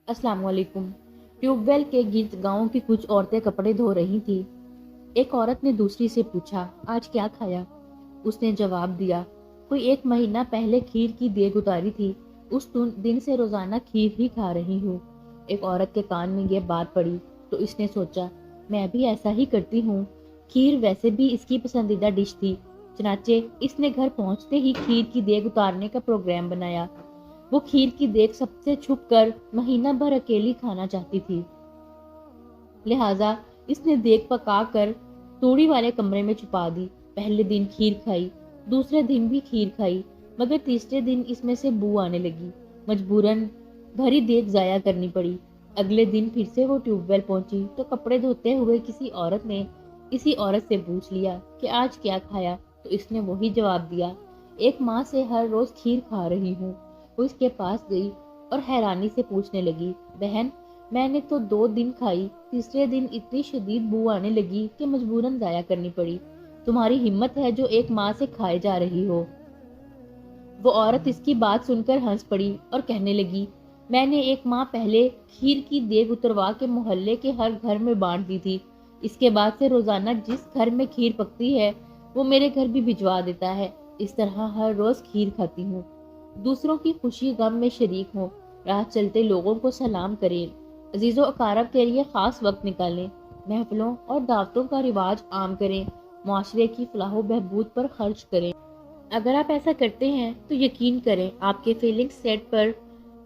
अस्सलाम वालेकुम। ट्यूबवेल के गिर्द गांव की कुछ औरतें कपड़े धो रही थी। एक औरत ने दूसरी से पूछा, आज क्या खाया? उसने जवाब दिया, कोई 1 महीना पहले खीर की देग उतारी थी। उस दिन से रोजाना खीर ही खा रही हूँ। एक औरत के कान में यह बात पड़ी तो इसने सोचा, मैं भी ऐसा ही करती हूँ। खीर वैसे भी इसकी पसंदीदा डिश थी। चनाचे इसने घर पहुंचते ही खीर की देग उतारने का प्रोग्राम बनाया। वो खीर की देग सबसे छुप कर महीना भर अकेली खाना चाहती थी। लिहाजा इसने देग पका कर तोड़ी वाले कमरे में छुपा दी। पहले दिन खीर खाई, दूसरे दिन भी खीर खाई, मगर तीसरे दिन इसमें से बू आने लगी। मजबूरन भरी देग जाया करनी पड़ी। अगले दिन फिर से वो ट्यूबवेल पहुंची तो कपड़े धोते हुए इसी औरत से पूछ लिया कि आज क्या खाया। तो इसने वही जवाब दिया, 1 माह से हर रोज खीर खा रही हूँ। वो इसके पास गई और हैरानी से पूछने लगी, बहन, मैंने तो 2 दिन खाई, तीसरे दिन इतनी शदीद बू आने लगी कि मजबूरन जाया करनी पड़ी। तुम्हारी हिम्मत है जो 1 माह से खाए जा रही हो। वो औरत इसकी बात सुनकर हंस पड़ी और कहने लगी, मैंने 1 माह पहले खीर की देग उतरवा के मोहल्ले के हर घर में बांट दी थी। इसके बाद से रोजाना जिस घर में खीर पकती है वो मेरे घर भी भिजवा देता है। इस तरह हर रोज खीर खाती हूँ। दूसरों की खुशी गम में शरीक हों, राह चलते लोगों को सलाम करें, अजीजों अकारब के लिए खास वक्त निकालें, महफिलों और दावतों का रिवाज आम करें, मुआशरे की फलाह बहबूद पर खर्च करें। अगर आप ऐसा करते हैं तो यकीन करें आपके फीलिंग सेट पर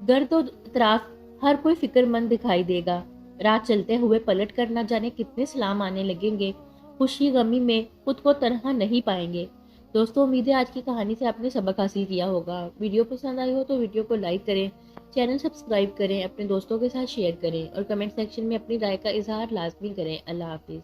गर्द और इतराफ हर कोई फिक्रमंद दिखाई देगा। राह चलते हुए पलट कर ना जाने कितने सलाम आने लगेंगे। खुशी गमी में खुद को तन्हा नहीं पाएंगे। दोस्तों, उम्मीद है आज की कहानी से आपने सबक हासिल किया होगा। वीडियो पसंद आई हो तो वीडियो को लाइक करें, चैनल सब्सक्राइब करें, अपने दोस्तों के साथ शेयर करें और कमेंट सेक्शन में अपनी राय का इजहार लाजमी करें। अल्लाह हाफिज़।